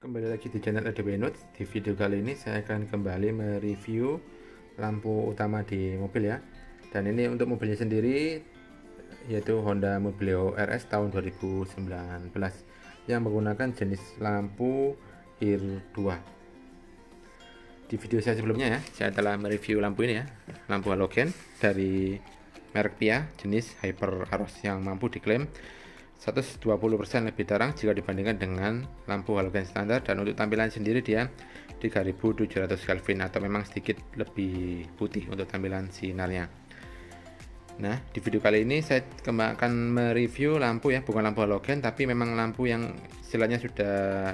Kembali lagi di channel ADW Notes. Di video kali ini saya akan kembali mereview lampu utama di mobil ya. Dan ini untuk mobilnya sendiri yaitu Honda Mobilio RS tahun 2019 yang menggunakan jenis lampu HIR 2. Di video saya sebelumnya ya, saya telah mereview lampu ini ya, lampu halogen dari merek Pia jenis Hyper Aros yang mampu diklaim 120% lebih terang jika dibandingkan dengan lampu halogen standar, dan untuk tampilan sendiri dia 3700 Kelvin atau memang sedikit lebih putih untuk tampilan sinarnya. Nah, di video kali ini saya akan mereview lampu ya, bukan lampu halogen tapi memang lampu yang istilahnya sudah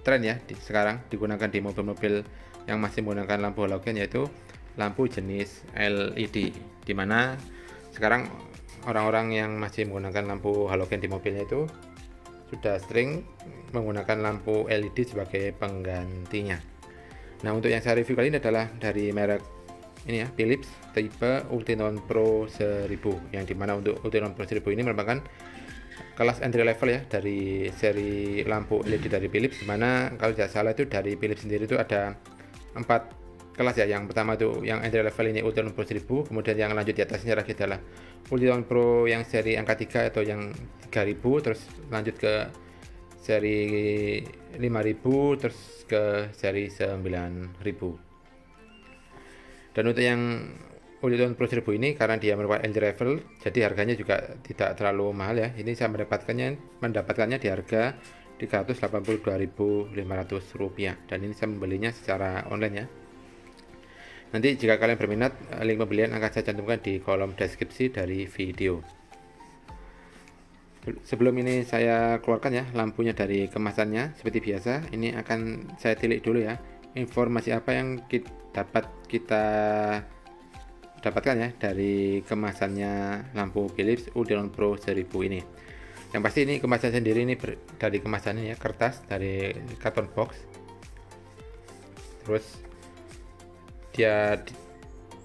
tren ya sekarang digunakan di mobil-mobil yang masih menggunakan lampu halogen, yaitu lampu jenis LED, dimana sekarang orang-orang yang masih menggunakan lampu halogen di mobilnya itu sudah sering menggunakan lampu LED sebagai penggantinya. Nah, untuk yang saya review kali ini adalah dari merek ini ya, Philips tipe Ultinon Pro 1000, yang dimana untuk Ultinon Pro 1000 ini merupakan kelas entry level ya dari seri lampu LED dari Philips, dimana kalau tidak salah itu dari Philips sendiri itu ada 4 kelas ya. Yang pertama itu yang entry level ini Ultinon Pro 1000, kemudian yang lanjut di atasnya lagi adalah Ultinon Pro yang seri angka 3 atau yang 3000, terus lanjut ke seri 5000, terus ke seri 9000. Dan untuk yang Ultinon Pro 1000 ini karena dia merupakan entry level, jadi harganya juga tidak terlalu mahal ya. Ini saya mendapatkannya di harga Rp382.500, dan ini saya membelinya secara online ya. Nanti jika kalian berminat, link pembelian akan saya cantumkan di kolom deskripsi dari video. Sebelum ini saya keluarkan ya lampunya dari kemasannya, seperti biasa ini akan saya tilik dulu ya informasi apa yang kita dapatkan ya dari kemasannya lampu Philips Ultinon Pro 1000 ini. Yang pasti ini kemasan sendiri ini dari kemasan ini ya, kertas dari karton box. Terus dia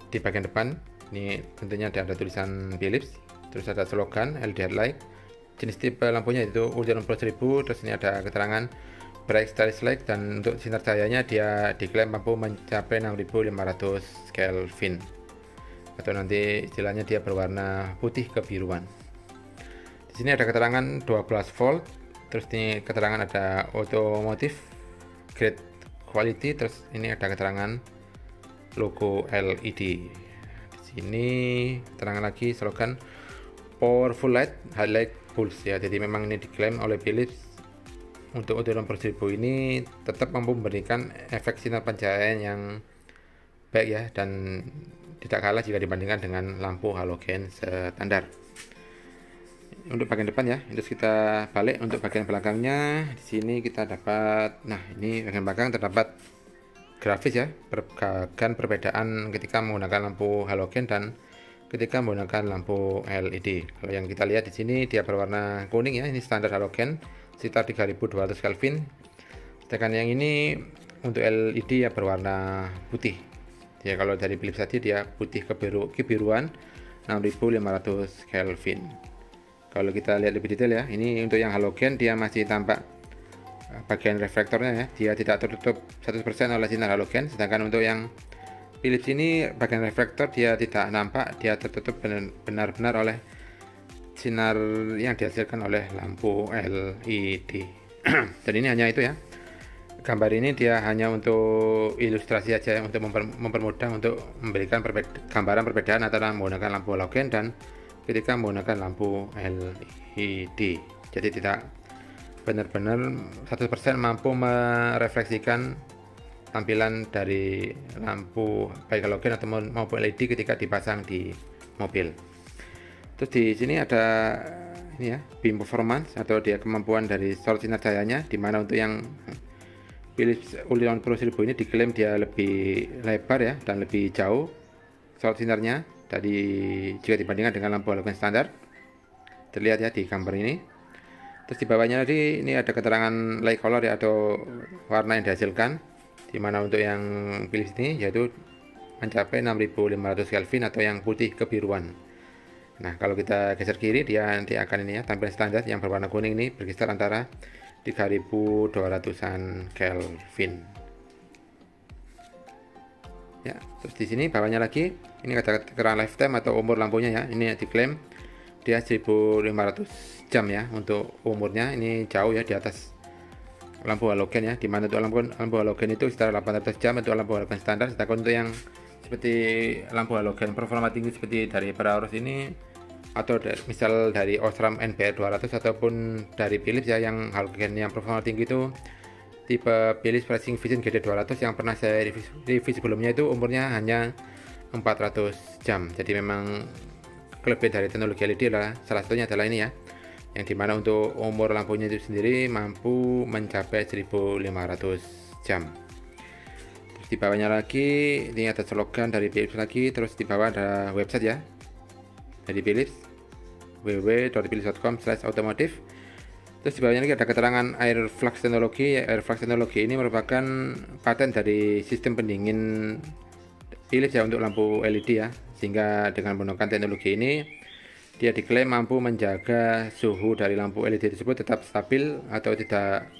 di bagian depan ini tentunya ada tulisan Philips, terus ada slogan LDR Light, jenis tipe lampunya itu Ultinon Pro 1000, terus ini ada keterangan bright stylish light, dan untuk sinar cahayanya dia diklaim mampu mencapai 6500 Kelvin atau nanti istilahnya dia berwarna putih kebiruan. Di sini ada keterangan 12 volt, terus ini keterangan ada automotive grade quality, terus ini ada keterangan logo LED. Di sini keterangan lagi slogan powerful light highlight pulse ya. Jadi memang ini diklaim oleh Philips untuk Ultinon Pro 1000 ini tetap mampu memberikan efek sinar pencahayaan yang baik ya, dan tidak kalah jika dibandingkan dengan lampu halogen standar. Untuk bagian depan ya, terus kita balik untuk bagian belakangnya. Di sini kita dapat, nah ini bagian belakang terdapat grafis ya, perbedaan ketika menggunakan lampu halogen dan ketika menggunakan lampu LED. Kalau yang kita lihat di sini dia berwarna kuning ya, ini standar halogen sekitar 3200 Kelvin. Sedangkan yang ini untuk LED ya berwarna putih. Ya kalau dari Philips tadi dia putih kebiruan 6500 Kelvin. Kalau kita lihat lebih detail ya, ini untuk yang halogen dia masih tampak bagian reflektornya ya, dia tidak tertutup 100% oleh sinar halogen. Sedangkan untuk yang Philips ini bagian reflektor dia tidak nampak, dia tertutup benar-benar oleh sinar yang dihasilkan oleh lampu LED. Dan ini hanya itu ya, gambar ini dia hanya untuk ilustrasi aja untuk mempermudah untuk memberikan gambaran perbedaan antara menggunakan lampu halogen dan ketika menggunakan lampu LED. Jadi tidak benar-benar 100% mampu merefleksikan tampilan dari lampu baik halogen atau maupun LED ketika dipasang di mobil. Terus di sini ada ini ya, beam performance atau dia kemampuan dari sorot sinar cahayanya, dimana untuk yang Philips Ultinon Pro 1000 ini diklaim dia lebih lebar ya dan lebih jauh sorot sinarnya jika dibandingkan dengan lampu halogen standar. Terlihat ya di gambar ini. Terus di bawahnya tadi ini ada keterangan light color ya, atau warna yang dihasilkan, dimana untuk yang Philips ini yaitu mencapai 6500 Kelvin atau yang putih kebiruan. Nah kalau kita geser kiri dia nanti akan ini ya, tampilan standar yang berwarna kuning ini berkisar antara 3200-an Kelvin. Ya, terus di sini bawahnya lagi ini ada keterangan lifetime atau umur lampunya ya. Ini diklaim dia 1500 jam ya untuk umurnya. Ini jauh ya di atas lampu halogen ya, dimana untuk lampu halogen itu sekitar 800 jam untuk lampu halogen standar. Sedangkan untuk yang seperti lampu halogen performa tinggi seperti dari Paraurus ini atau misal dari Osram NBR 200 ataupun dari Philips ya, yang halogen yang performa tinggi itu tipe Philips Flashing Vision GD200 yang pernah saya review sebelumnya itu umurnya hanya 400 jam. Jadi memang kelebihan dari teknologi LED adalah salah satunya adalah ini ya, yang dimana untuk umur lampunya itu sendiri mampu mencapai 1500 jam. Terus di bawahnya lagi ini ada slogan dari Philips lagi. Terus di bawah ada website ya dari Philips, www.philips.com/automotive. Terus di bawahnya lagi ada keterangan air flux teknologi. Air flux teknologi ini merupakan paten dari sistem pendingin Philips ya untuk lampu LED ya, sehingga dengan menggunakan teknologi ini dia diklaim mampu menjaga suhu dari lampu LED tersebut tetap stabil atau tidak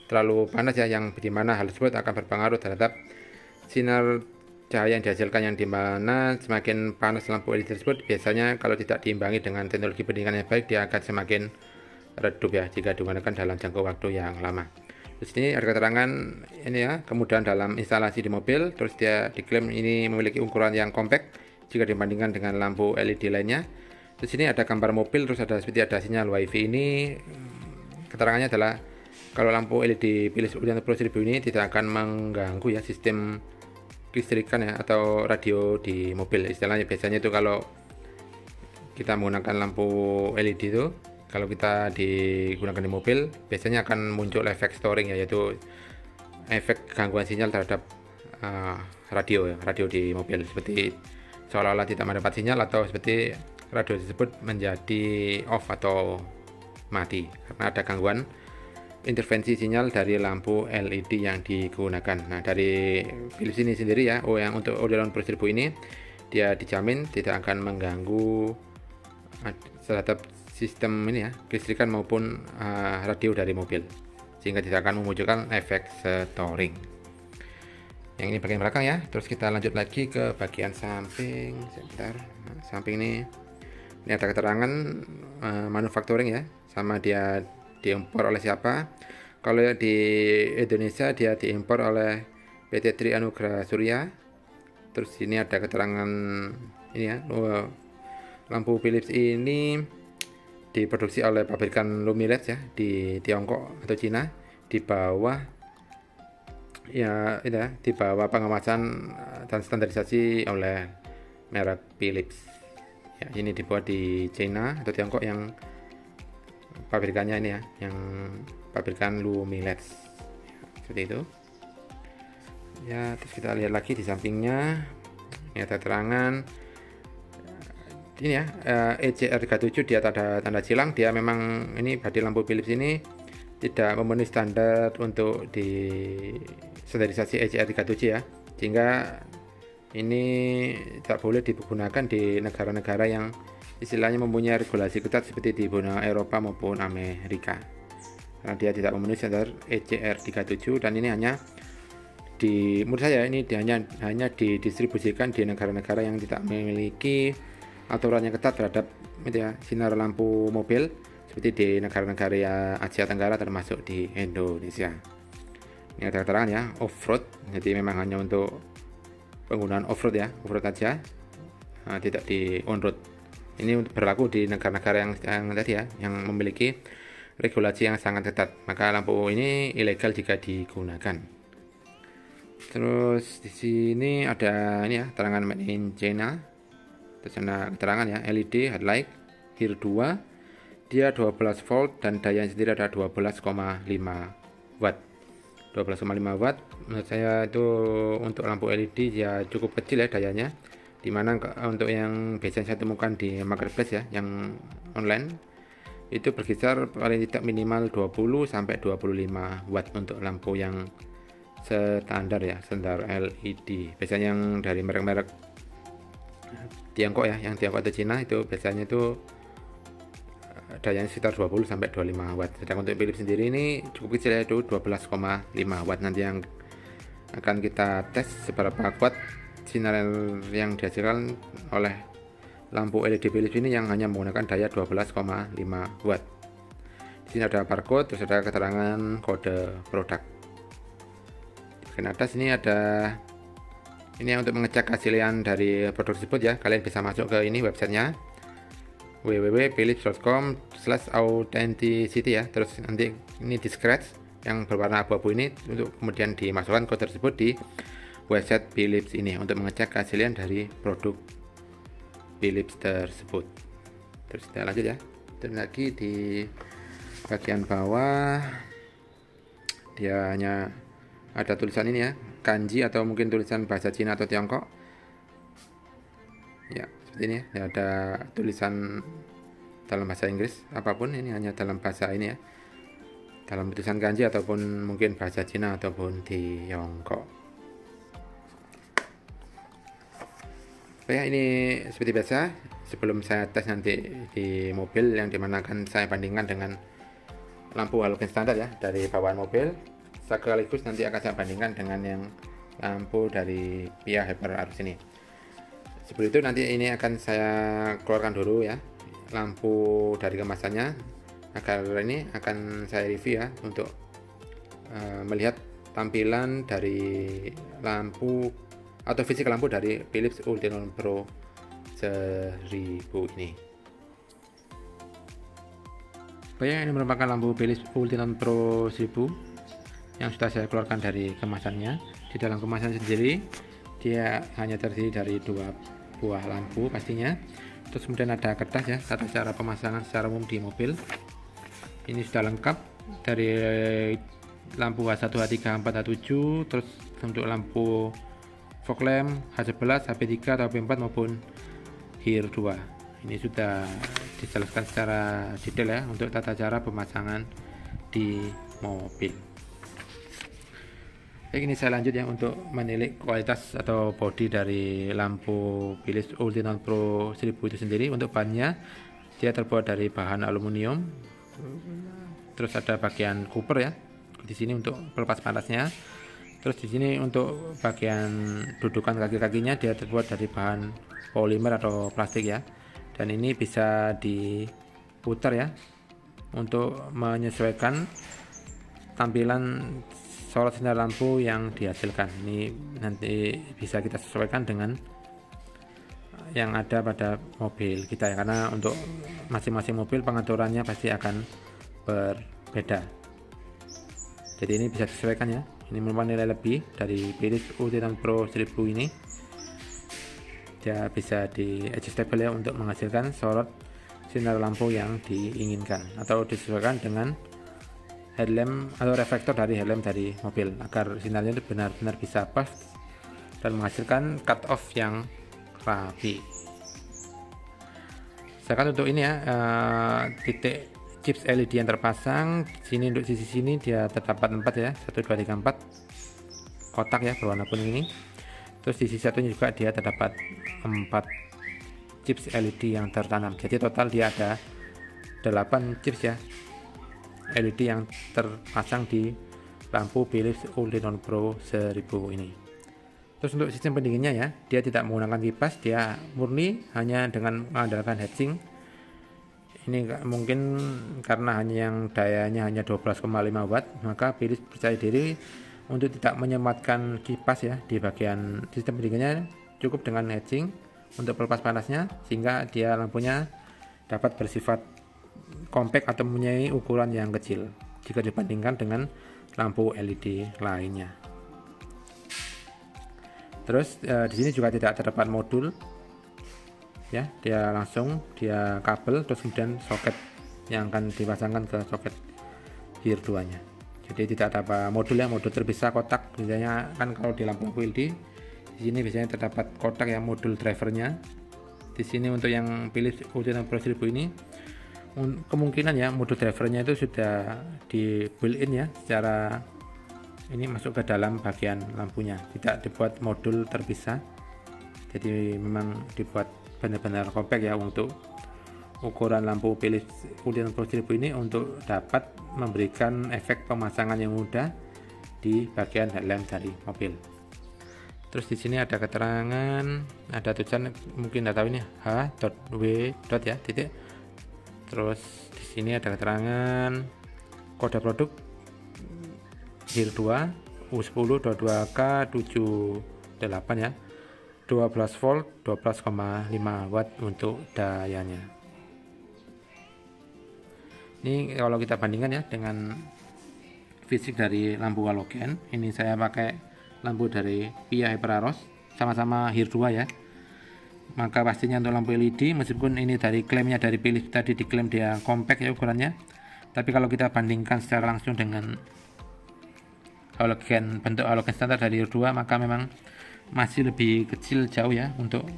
terlalu panas ya, yang dimana hal tersebut akan berpengaruh terhadap sinar cahaya yang dihasilkan, yang dimana semakin panas lampu LED tersebut biasanya kalau tidak diimbangi dengan teknologi pendinginan yang baik dia akan semakin redup ya jika digunakan dalam jangka waktu yang lama. Terus ini ada keterangan ini ya, kemudahan dalam instalasi di mobil. Terus dia diklaim ini memiliki ukuran yang compact jika dibandingkan dengan lampu LED lainnya. Terus ini ada gambar mobil, terus ada seperti ada sinyal WiFi. Ini keterangannya adalah kalau lampu LED Philips Ultian Pro 1000 ini tidak akan mengganggu ya sistem kelistrikan ya atau radio di mobil. Istilahnya biasanya itu kalau kita menggunakan lampu LED itu, kalau kita digunakan di mobil biasanya akan muncul efek storing ya, yaitu efek gangguan sinyal terhadap radio di mobil, seperti seolah-olah tidak mendapat sinyal atau seperti radio tersebut menjadi off atau mati karena ada gangguan intervensi sinyal dari lampu LED yang digunakan. Nah, dari Philips ini sendiri ya, yang untuk Ultian Pro 1000 ini dia dijamin tidak akan mengganggu terhadap sistem ini ya, kelistrikan maupun radio dari mobil, sehingga tidak akan memunculkan efek storing. Yang ini bagian belakang ya. Terus kita lanjut lagi ke bagian samping. Sebentar. Nah, samping ini ada keterangan manufacturing ya, sama dia diimpor oleh siapa. Kalau di Indonesia dia diimpor oleh PT Tri Anugrah Surya. Terus ini ada keterangan ini ya, lampu Philips ini diproduksi oleh pabrikan Lumileds ya di Tiongkok atau Cina, di bawah ya ini ya, di bawah pengawasan dan standarisasi oleh merek Philips ya. Ini dibuat di China atau Tiongkok, yang pabrikannya ini ya, yang pabrikan Lumileds ya, seperti itu ya. Terus kita lihat lagi di sampingnya, ini ada keterangan ini ya, ECR37 dia ada tanda silang. Dia memang ini body lampu Philips ini tidak memenuhi standar untuk di standarisasi ECR37 ya, sehingga ini tidak boleh digunakan di negara-negara yang istilahnya mempunyai regulasi ketat seperti di benua Eropa maupun Amerika, karena dia tidak memenuhi standar ECR37. Dan ini hanya menurut saya ini hanya didistribusikan di negara-negara yang tidak memiliki aturan yang ketat terhadap ya, sinar lampu mobil, seperti di negara-negara Asia Tenggara termasuk di Indonesia. Ini ada keterangan ya, off-road, jadi memang hanya untuk penggunaan off-road ya, off-road aja, tidak di on-road. Ini berlaku di negara-negara yang tadi ya, yang memiliki regulasi yang sangat ketat, maka lampu ini ilegal jika digunakan. Terus di sini ada ini ya, keterangan made in China. Terus ada keterangan ya, LED headlight HIR 2, dia 12 volt dan dayanya sendiri ada 12,5 watt. 12,5 watt menurut saya itu untuk lampu LED ya cukup kecil ya dayanya, dimana untuk yang biasanya saya temukan di marketplace ya, yang online itu berkisar paling tidak minimal 20 sampai 25 watt untuk lampu yang standar ya, standar LED. Biasanya yang dari merek-merek Tiongkok ya, yang Tiongkok atau Cina itu biasanya itu dayanya sekitar 20 sampai 25 watt. Sedangkan untuk Philips sendiri ini cukup kecil, yaitu 12,5 watt. Nanti yang akan kita tes seberapa kuat sinar yang dihasilkan oleh lampu LED Philips ini yang hanya menggunakan daya 12,5 watt. Di sini ada barcode, terus ada keterangan kode produk. Di bagian atas ini ada ini untuk mengecek keaslian dari produk tersebut ya. Kalian bisa masuk ke ini websitenya www.philips.com/authenticity ya. Terus nanti ini di scratch yang berwarna abu-abu ini untuk kemudian dimasukkan kode tersebut di website Philips ini untuk mengecek keaslian dari produk Philips tersebut. Terus kita lanjut ya. Terus lagi di bagian bawah dia hanya ada tulisan ini ya, kanji atau mungkin tulisan bahasa Cina atau Tiongkok ya, seperti ini ya. Ada tulisan dalam bahasa Inggris apapun, ini hanya dalam bahasa ini ya, dalam tulisan kanji ataupun mungkin bahasa Cina ataupun Tiongkok. Ya, ini seperti biasa sebelum saya tes nanti di mobil, yang dimana akan saya bandingkan dengan lampu halogen standar ya dari bawaan mobil, sekaligus nanti akan saya bandingkan dengan yang lampu dari Pia Hyper Arus ini. Sebelum itu nanti ini akan saya keluarkan dulu ya lampu dari kemasannya, agar ini akan saya review ya untuk melihat tampilan dari lampu atau fisik lampu dari Philips Ultinon Pro 1000 ini. Ini merupakan lampu Philips Ultinon Pro 1000 yang sudah saya keluarkan dari kemasannya. Di dalam kemasan sendiri dia hanya terdiri dari 2 buah lampu pastinya. Terus kemudian ada kertas ya, tata cara pemasangan secara umum di mobil. Ini sudah lengkap dari lampu H1, H3, H4, H7, terus untuk lampu fog lamp H11, HP3 atau HP4 maupun HIR 2. Ini sudah dijelaskan secara detail ya untuk tata cara pemasangan di mobil. Baik, ini saya lanjut ya untuk menilik kualitas atau bodi dari lampu Philips Ultinon Pro 1000 itu sendiri. Untuk bahannya dia terbuat dari bahan aluminium, terus ada bagian copper ya di sini untuk pelepas panasnya. Terus di sini untuk bagian dudukan kaki-kakinya dia terbuat dari bahan polimer atau plastik ya. Dan ini bisa diputar ya untuk menyesuaikan tampilan sorot sinar lampu yang dihasilkan. Ini nanti bisa kita sesuaikan dengan yang ada pada mobil kita ya, karena untuk masing-masing mobil pengaturannya pasti akan berbeda. Jadi ini bisa disesuaikan ya. Ini merupakan nilai lebih dari Philips Ultinon Pro 1000 ini. Dia bisa di adjustable ya untuk menghasilkan sorot sinar lampu yang diinginkan atau disesuaikan dengan headlamp atau reflektor dari headlamp dari mobil, agar sinarnya benar-benar bisa pas dan menghasilkan cut off yang rapi. Sedangkan untuk ini ya titik chips LED yang terpasang di sini, untuk sisi sini dia terdapat 4 ya, 1 2 3 4 kotak ya berwarna kuning ini. Terus di sisi satunya juga dia terdapat 4 chips LED yang tertanam. Jadi total dia ada 8 chips ya LED yang terpasang di lampu Philips Ultinon Pro 1000 ini. Terus untuk sistem pendinginnya ya, dia tidak menggunakan kipas, dia murni hanya dengan mengandalkan heatsink. Ini mungkin karena hanya yang dayanya hanya 12,5 watt, maka Philips percaya diri untuk tidak menyematkan kipas ya di bagian sistem pendinginnya, cukup dengan heatsink untuk pelepas panasnya, sehingga dia lampunya dapat bersifat compact atau mempunyai ukuran yang kecil jika dibandingkan dengan lampu LED lainnya. Terus di sini juga tidak terdapat modul ya, dia langsung dia kabel, terus kemudian soket yang akan dipasangkan ke soket HIR 2 nya. Jadi tidak ada apa modul ya, modul terpisah kotak. Biasanya kan kalau di lampu LED di sini biasanya terdapat kotak yang modul drivernya. Di sini untuk yang Philips Ultinon Pro 1000 ini kemungkinan ya modul drivernya itu sudah di built-in ya, secara ini masuk ke dalam bagian lampunya, tidak dibuat modul terpisah. Jadi memang dibuat benar-benar compact ya untuk ukuran lampu Philips Ultiron Pro 1000 ini untuk dapat memberikan efek pemasangan yang mudah di bagian headlamp dari mobil. Terus di sini ada keterangan, ada tulisan, mungkin tidak tahu ini H.W. ya, titik. Terus di sini ada keterangan kode produk HIR 2 U10.2K78 ya, 12 volt 12,5 watt untuk dayanya. Ini kalau kita bandingkan ya dengan fisik dari lampu halogen, ini saya pakai lampu dari Pia Hyperaros, sama-sama HIR 2 ya. Maka pastinya untuk lampu LED, meskipun ini dari klaimnya dari Philips tadi diklaim dia compact ya ukurannya, tapi kalau kita bandingkan secara langsung dengan halogen, bentuk halogen standar dari HIR 2, maka memang masih lebih kecil jauh ya. Untuk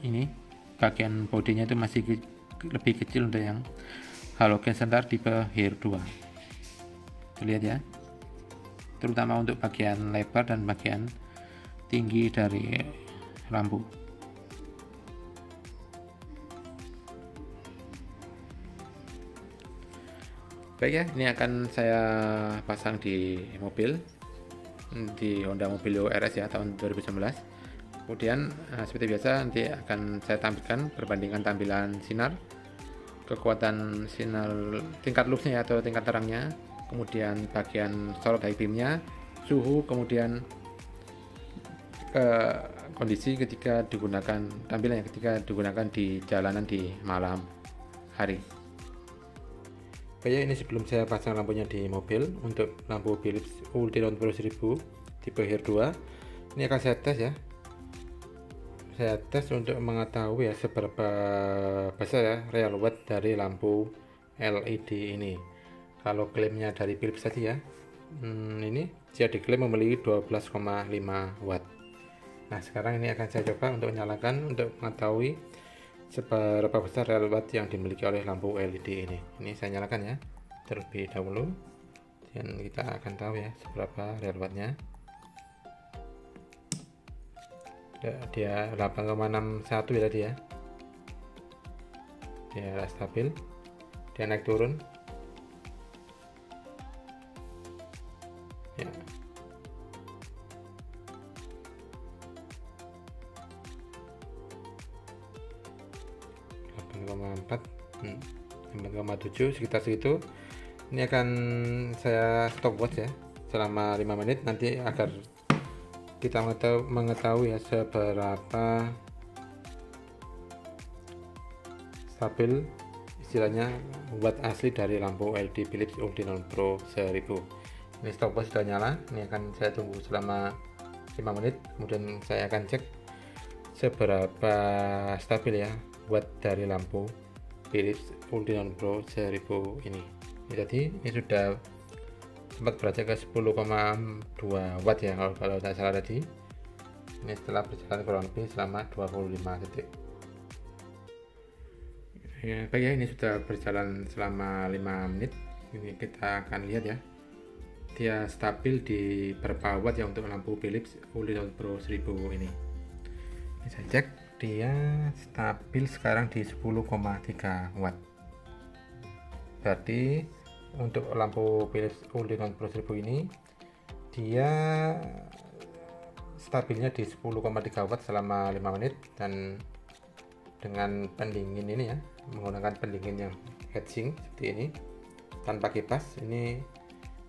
ini bagian bodinya itu masih lebih kecil untuk yang halogen standar tipe HIR 2. Terlihat ya, terutama untuk bagian lebar dan bagian tinggi dari lampu. Baik ya, ini akan saya pasang di mobil, di Honda Mobilio RS ya, tahun 2019. Kemudian seperti biasa nanti akan saya tampilkan perbandingan tampilan sinar, kekuatan sinar, tingkat luxnya ya, atau tingkat terangnya, kemudian bagian sorot high beamnya, suhu, kemudian kondisi ketika digunakan, tampilannya ketika digunakan di jalanan di malam hari. Kayak ini sebelum saya pasang lampunya di mobil untuk lampu Philips Ultiron Pro 1000 tipe HIR 2, ini akan saya tes ya. Saya tes untuk mengetahui ya seberapa besar ya real watt dari lampu LED ini. Kalau klaimnya dari Philips tadi ya, ini dia diklaim memiliki 12,5 watt. Nah sekarang ini akan saya coba untuk nyalakan untuk mengetahui seberapa besar real watt yang dimiliki oleh lampu LED ini. Ini saya nyalakan ya terlebih dahulu, dan kita akan tahu ya seberapa real wattnya. Dia 8,61 ya tadi ya, dia stabil, dia naik turun ya. 8,7 sekitar segitu. Ini akan saya stopwatch ya selama 5 menit nanti agar kita mengetahui ya seberapa stabil istilahnya watt asli dari lampu LED Philips Ultiron Pro 1000. Ini stopwatch sudah nyala, ini akan saya tunggu selama 5 menit, kemudian saya akan cek seberapa stabil ya watt dari lampu Philips Ultiron Pro 1000 ini. Ini tadi ini sudah sempat berada ke 10,2 watt ya kalau tidak salah tadi. Ini setelah berjalan kurang lebih selama 25 detik. Ya, baik ya, ini sudah berjalan selama 5 menit. Ini kita akan lihat ya, dia stabil di berapa watt ya untuk lampu Philips Ultiron Pro 1000 ini. Ini saya cek, dia stabil sekarang di 10,3 watt. Berarti untuk lampu Philips Ultiron Pro 1000 ini dia stabilnya di 10,3 watt selama 5 menit, dan dengan pendingin ini ya, menggunakan pendingin yang heatsink seperti ini tanpa kipas, ini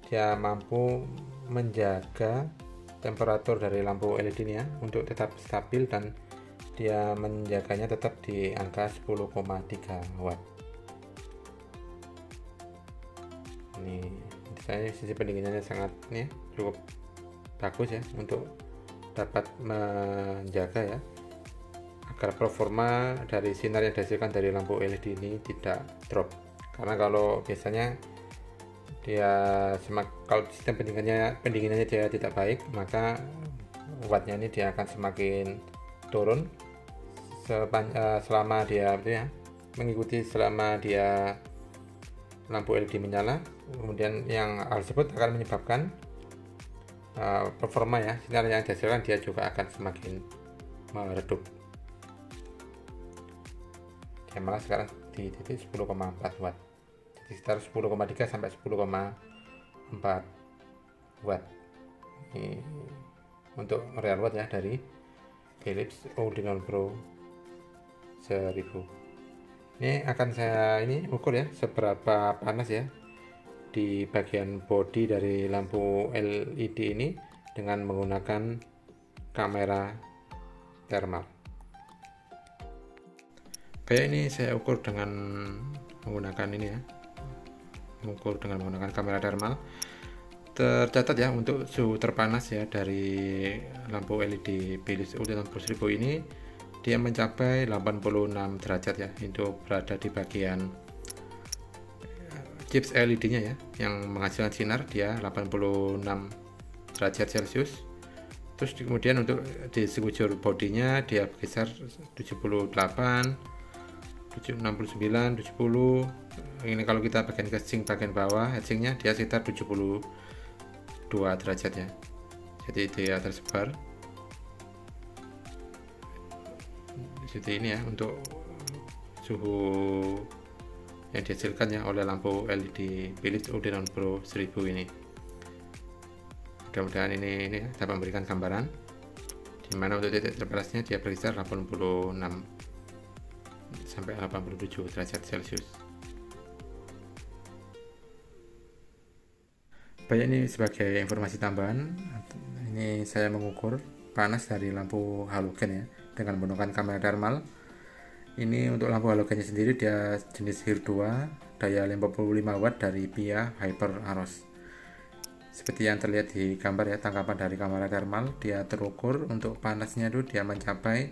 dia mampu menjaga temperatur dari lampu LED ini ya untuk tetap stabil, dan dia menjaganya tetap di angka 10,3 watt. Ini saya sisi pendinginannya sangat nih cukup bagus ya untuk dapat menjaga ya agar performa dari sinar yang dihasilkan dari lampu LED ini tidak drop. Karena kalau biasanya dia kalau sistem pendinginannya dia tidak baik, maka wattnya ini dia akan semakin turun selama dia ya mengikuti selama dia lampu LED menyala. Kemudian yang hal tersebut akan menyebabkan performa ya sinar yang dihasilkan dia juga akan semakin meredup. dia malah sekarang di titik 10,4 watt, jadi sekitar 10,3 sampai 10,4 watt. Ini untuk real watt ya dari Philips Odeon Pro 1000. Ini akan saya ukur ya seberapa panas ya di bagian bodi dari lampu LED ini dengan menggunakan kamera thermal. Kayak ini saya ukur dengan menggunakan kamera thermal. Tercatat ya untuk suhu terpanas ya dari lampu LED Philips Odeon Pro 1000 ini dia mencapai 86 derajat ya, itu berada di bagian chips LED-nya ya yang menghasilkan sinar, dia 86 derajat Celcius. Terus kemudian untuk di sekujur bodinya dia berkisar 78, 69, 70. Ini kalau kita bagian casing bagian bawah heatsinknya dia sekitar 72 derajat ya, jadi dia tersebar seperti ini ya untuk suhu yang dihasilkan ya oleh lampu LED Philips Odeon Pro 1000 ini. Mudah-mudahan ini dapat memberikan gambaran dimana untuk titik terpanasnya dia berkisar 86 sampai 87 derajat Celcius. Banyak ini sebagai informasi tambahan. Ini saya mengukur panas dari lampu halogen ya dengan menggunakan kamera thermal. Ini untuk lampu halogennya sendiri dia jenis HIR2, daya 55 watt dari PIA Hyper Aros. Seperti yang terlihat di gambar ya, tangkapan dari kamera thermal dia terukur untuk panasnya itu dia mencapai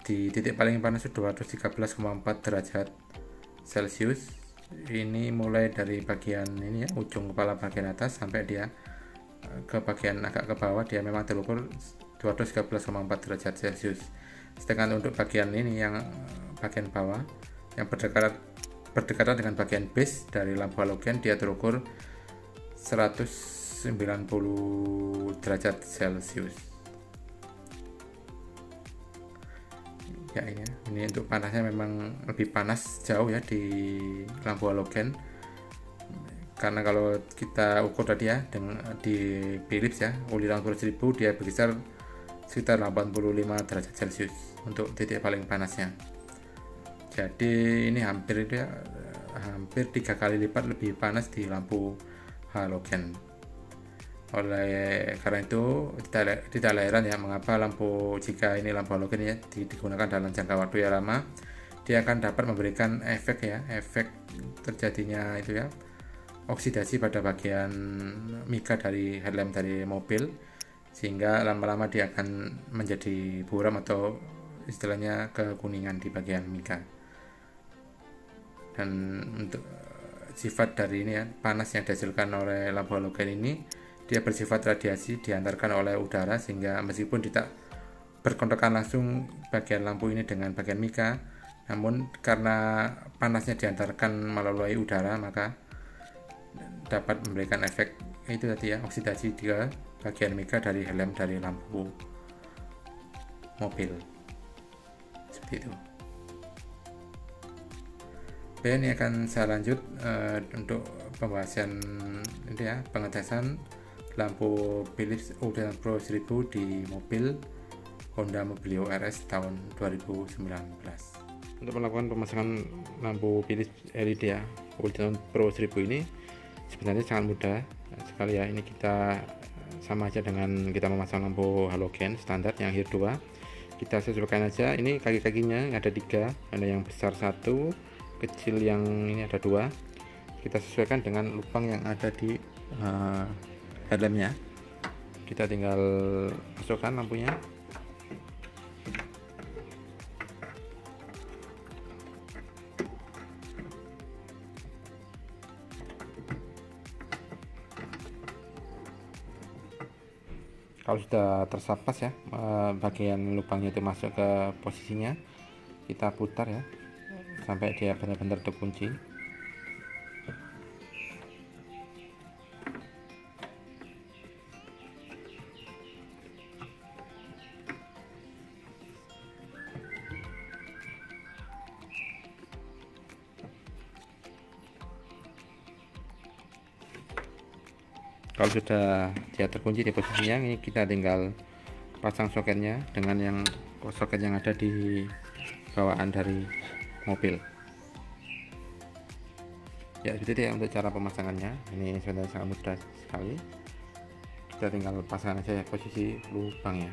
di titik paling panas 213,4 derajat Celcius. Ini mulai dari bagian ini ya, ujung kepala bagian atas sampai dia ke bagian agak ke bawah dia memang terukur 213,4 derajat Celcius. Sedangkan untuk bagian ini yang bagian bawah yang berdekatan dengan bagian base dari lampu halogen dia terukur 190 derajat Celcius. Ya ini untuk panasnya memang lebih panas jauh ya di lampu halogen, karena kalau kita ukur tadi ya di Philips ya Odeon Pro 1000 dia berkisar sekitar 85 derajat Celcius untuk titik paling panasnya. Jadi ini hampir 3 kali lipat lebih panas di lampu halogen. Oleh karena itu tidak heran ya mengapa jika ini lampu halogen ya digunakan dalam jangka waktu yang lama, dia akan dapat memberikan efek terjadinya itu ya oksidasi pada bagian mika dari headlamp dari mobil, sehingga lama-lama dia akan menjadi buram atau istilahnya kekuningan di bagian mika. Dan untuk sifat dari ini ya panas yang dihasilkan oleh lampu halogen ini dia bersifat radiasi diantarkan oleh udara, sehingga meskipun tidak berkontakan langsung bagian lampu ini dengan bagian mika, namun karena panasnya diantarkan melalui udara maka dapat memberikan efek itu tadi ya oksidasi di bagian mika dari helm dari lampu mobil seperti itu. Oke, ini akan saya lanjut untuk pembahasan ini ya pengetesan lampu Philips Odeon Pro 1000 di mobil Honda Mobilio RS tahun 2019. Untuk melakukan pemasangan lampu Philips LED ya Odeon Pro 1000 ini sebenarnya sangat mudah sekali ya. Ini kita sama aja dengan kita memasang lampu halogen standar yang HIR2. Kita sesuaikan aja, ini kaki-kakinya ada 3, ada yang besar 1, kecil yang ini ada 2. Kita sesuaikan dengan lubang yang ada di headlampnya. Kita tinggal masukkan lampunya. Kalau sudah tersapas ya bagian lubangnya itu masuk ke posisinya, kita putar ya sampai dia benar-benar terkunci. Kalau sudah dia terkunci di posisinya, ini kita tinggal pasang soketnya dengan soket yang ada di bawaan dari mobil. Ya, itu dia untuk cara pemasangannya. Ini sudah sangat mudah sekali. Kita tinggal pasang aja ya posisi lubangnya.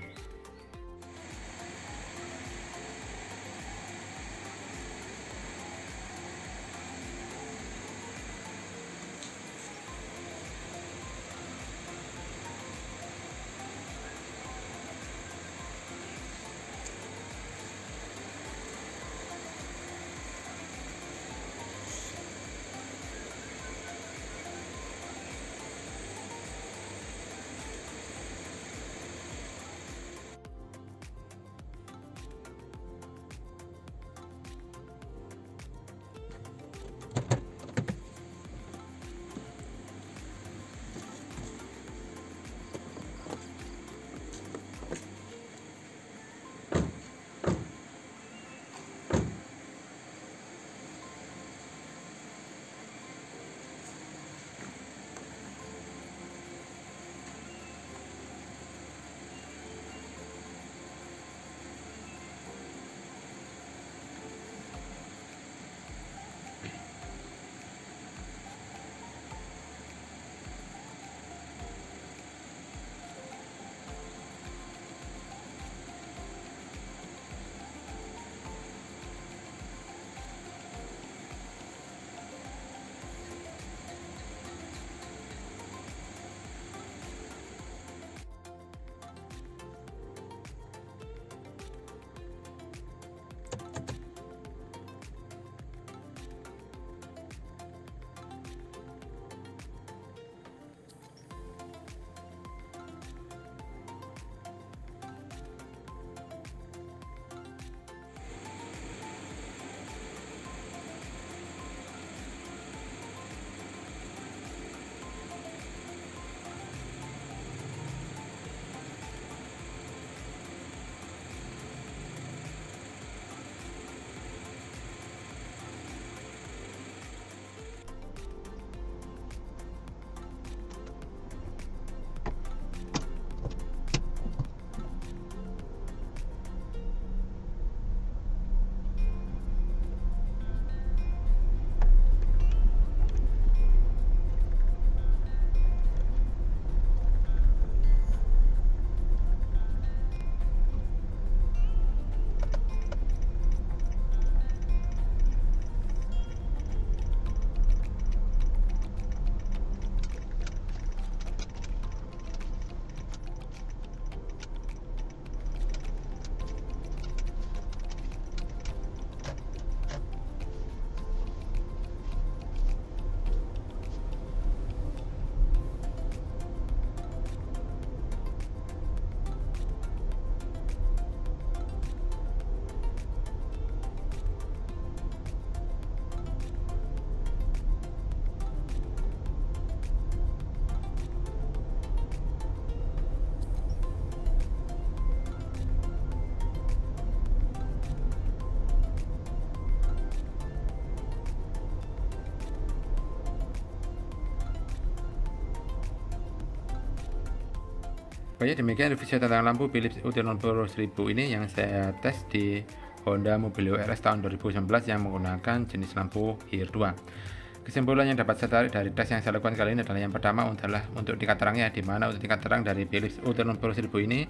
Pokoknya demikian review tentang lampu Philips Ultron Pro 1000 ini yang saya tes di Honda Mobilio RS tahun 2019 yang menggunakan jenis lampu HIR 2. Kesimpulan yang dapat saya tarik dari tes yang saya lakukan kali ini adalah yang pertama adalah untuk tingkat terangnya, di mana untuk tingkat terang dari Philips Ultron Pro 1000 ini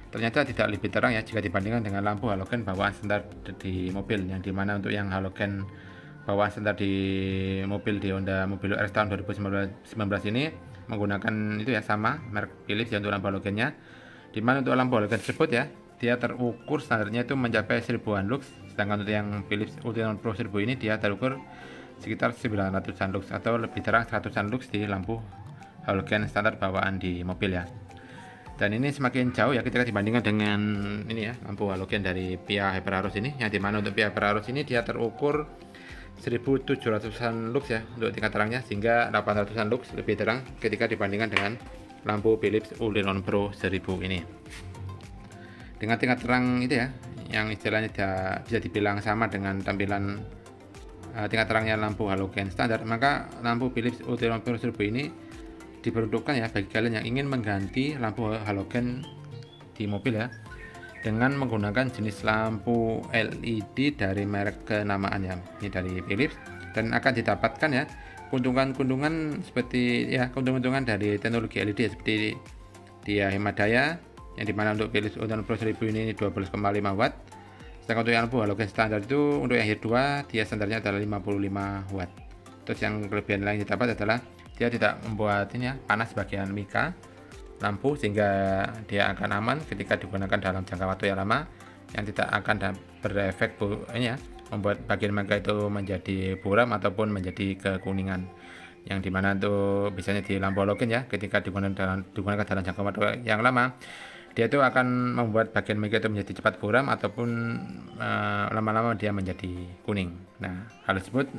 ternyata tidak lebih terang ya jika dibandingkan dengan lampu halogen bawaan standar di mobil, yang dimana untuk yang halogen bawaan standar di mobil di Honda Mobilio RS tahun 2019 ini menggunakan itu ya sama merek Philips ya untuk lampu halogennya, dimana untuk lampu halogen tersebut ya dia terukur standarnya itu mencapai 1000-an lux, sedangkan untuk yang Philips Ultron Pro 1000 ini dia terukur sekitar 900-an lux atau lebih terang 100-an lux di lampu halogen standar bawaan di mobil ya. Dan ini semakin jauh ya ketika dibandingkan dengan ini ya lampu halogen dari Pia Hyperarus ini, yang dimana untuk Pia Hyperarus ini dia terukur 1700-an lux ya untuk tingkat terangnya, sehingga 800-an lux lebih terang ketika dibandingkan dengan lampu Philips Ultron Pro 1000 ini. Dengan tingkat terang itu ya yang istilahnya bisa dibilang sama dengan tampilan tingkat terangnya lampu halogen standar, maka lampu Philips Ultron Pro 1000 ini diperuntukkan ya bagi kalian yang ingin mengganti lampu halogen di mobil ya, dengan menggunakan jenis lampu LED dari merek kenamaan ya, ini dari Philips, dan akan didapatkan ya keuntungan-keuntungan seperti ya keuntungan dari teknologi LED ya, seperti dia hemat daya yang dimana untuk Philips Ultron Pro 1000 ini 12,5 watt, sedangkan untuk yang lampu halogen standar itu untuk yang Hero 2 dia standarnya adalah 55 watt. Terus yang kelebihan lain didapat adalah dia tidak membuat ini ya panas bagian mika lampu, sehingga dia akan aman ketika digunakan dalam jangka waktu yang lama, yang tidak akan berefek ini ya membuat bagian mika itu menjadi buram ataupun menjadi kekuningan, yang dimana itu biasanya di lampu halogen ya ketika digunakan dalam jangka waktu yang lama dia itu akan membuat bagian mika itu menjadi cepat buram ataupun lama-lama dia menjadi kuning. Nah, hal tersebut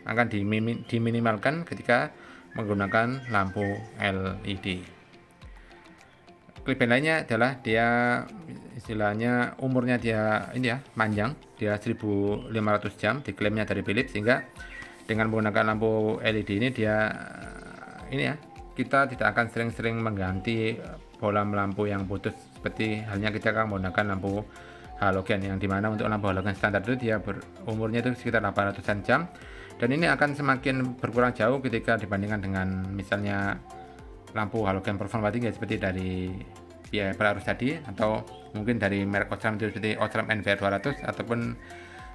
akan diminimalkan ketika menggunakan lampu LED. Kelebihan lainnya adalah dia istilahnya umurnya dia ini ya panjang, dia 1500 jam diklaimnya dari Philips, sehingga dengan menggunakan lampu LED ini dia ini ya kita tidak akan sering-sering mengganti bolam lampu yang putus seperti halnya kita akan menggunakan lampu halogen, yang dimana untuk lampu halogen standar itu dia umurnya itu sekitar 800-an jam, dan ini akan semakin berkurang jauh ketika dibandingkan dengan misalnya lampu halogen performa tinggi seperti dari ya Polaris tadi, atau mungkin dari merek Osram itu seperti Osram NVR 200, ataupun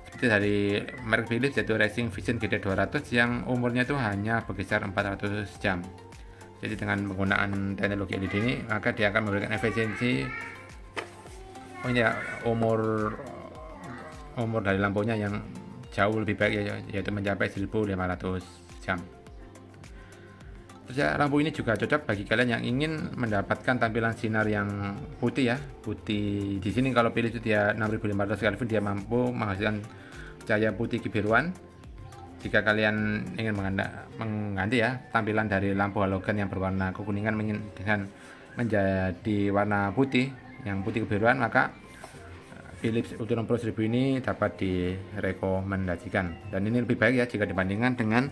seperti dari merek Philips yaitu Racing Vision GT 200 yang umurnya itu hanya berkisar 400 jam. Jadi dengan penggunaan teknologi LED ini maka dia akan memberikan efisiensi umur dari lampunya yang jauh lebih baik yaitu mencapai 1500 jam. Terus ya, lampu ini juga cocok bagi kalian yang ingin mendapatkan tampilan sinar yang putih ya. Putih di sini kalau pilih itu dia 6500 Kelvin, dia mampu menghasilkan cahaya putih kebiruan. Jika kalian ingin mengganti ya tampilan dari lampu halogen yang berwarna kekuningan dengan menjadi warna putih yang putih kebiruan, maka Philips Ultron Pro 1000 ini dapat direkomendasikan, dan ini lebih baik ya jika dibandingkan dengan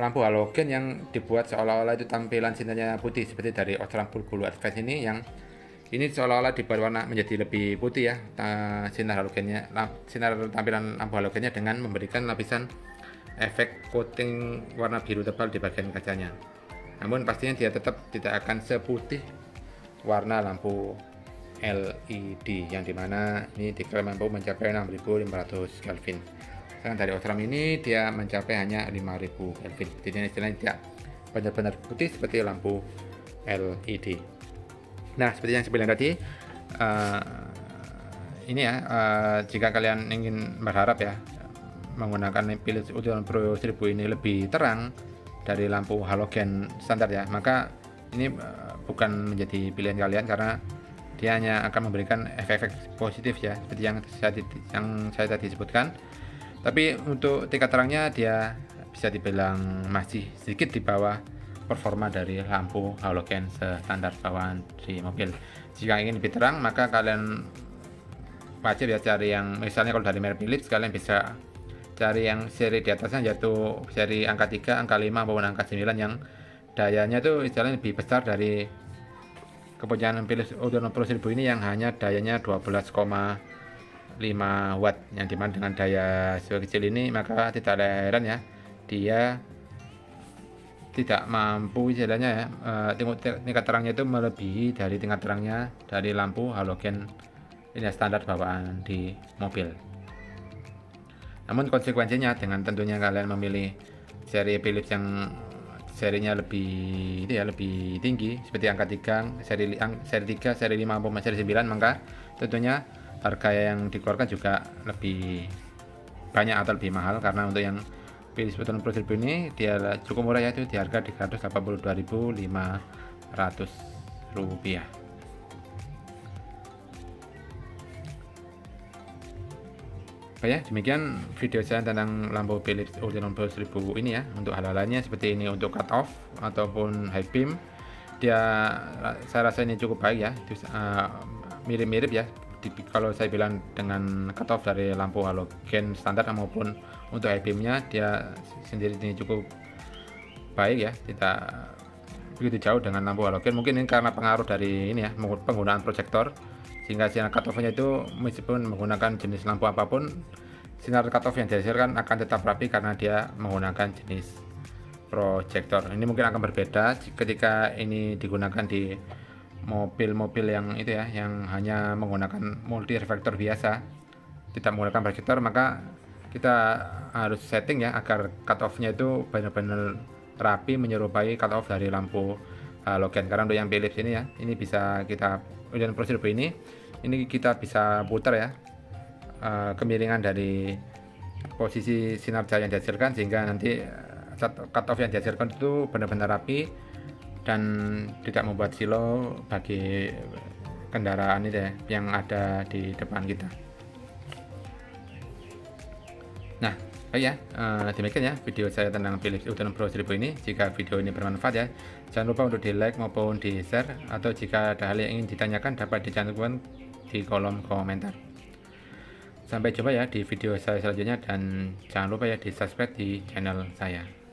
lampu halogen yang dibuat seolah-olah itu tampilan sinarnya putih seperti dari Osram Blue Advance ini seolah-olah dibuat warna menjadi lebih putih ya sinar tampilan lampu halogennya dengan memberikan lapisan efek coating warna biru tebal di bagian kacanya. Namun pastinya dia tetap tidak akan seputih warna lampu LED yang dimana ini diklaim mampu mencapai 6500 Kelvin. Sedangkan dari Osram ini dia mencapai hanya 5000 Kelvin. Jadi istilahnya tidak benar-benar putih seperti lampu LED. Nah, seperti yang saya bilang tadi, ini ya jika kalian ingin berharap ya menggunakan Philips Ultron Pro 1000 ini lebih terang dari lampu halogen standar ya, maka ini bukan menjadi pilihan kalian karena dia hanya akan memberikan efek-efek positif ya seperti yang saya tadi sebutkan. Tapi untuk tingkat terangnya dia bisa dibilang masih sedikit di bawah performa dari lampu halogen standar bawaan di mobil. Jika ingin lebih terang maka kalian wajib ya cari yang misalnya kalau dari merek Philips kalian bisa cari yang seri di atasnya yaitu seri angka 3, angka 5 maupun angka 9 yang dayanya itu istilahnya lebih besar dari kepunyaan Philips Ultron Pro 1000 ini yang hanya dayanya 12,5 watt, yang dimana dengan daya sekecil ini maka tidak heran ya dia tidak mampu istilahnya ya tingkat terangnya itu melebihi dari tingkat terangnya dari lampu halogen ini standar bawaan di mobil. Namun konsekuensinya dengan tentunya kalian memilih seri Philips yang serinya lebih tinggi seperti angka 3, seri 3, seri 5 maupun seri 9, maka tentunya harga yang dikeluarkan juga lebih banyak atau lebih mahal, karena untuk yang Philips Ultron Pro 1000 ini dia cukup murah yaitu di harga 382.500 rupiah. Ya, demikian video saya tentang lampu Philips Ultron Pro 1000 ini ya. Untuk hal lainnya seperti ini untuk cut off ataupun high beam, saya rasa ini cukup baik ya. Mirip-mirip ya kalau saya bilang dengan cut off dari lampu halogen standar maupun untuk high beamnya dia sendiri ini cukup baik ya, tidak begitu jauh dengan lampu halogen. Mungkin ini karena pengaruh dari ini ya, penggunaan proyektor, sehingga sinar cutoff-nya itu meskipun menggunakan jenis lampu apapun, sinar cutoff yang dihasilkan akan tetap rapi karena dia menggunakan jenis proyektor. Ini mungkin akan berbeda ketika ini digunakan di mobil-mobil yang itu ya, yang hanya menggunakan multi reflektor biasa, tidak menggunakan proyektor, maka kita harus setting ya agar cutoff-nya itu benar-benar rapi menyerupai cutoff dari lampu halogen. Karena untuk yang Philips ini ya, ini bisa kita Uldian Pro 1000 ini kita bisa putar ya kemiringan dari posisi sinar cahaya yang dihasilkan, sehingga nanti cutoff yang dihasilkan itu benar-benar rapi dan tidak membuat silo bagi kendaraan itu ya, yang ada di depan kita. Nah, ya, demikian ya video saya tentang Philips Uldian Pro 1000 ini. Jika video ini bermanfaat ya, jangan lupa untuk di like maupun di share, atau jika ada hal yang ingin ditanyakan dapat dicantumkan di kolom komentar. Sampai jumpa ya di video saya selanjutnya, dan jangan lupa ya di subscribe di channel saya.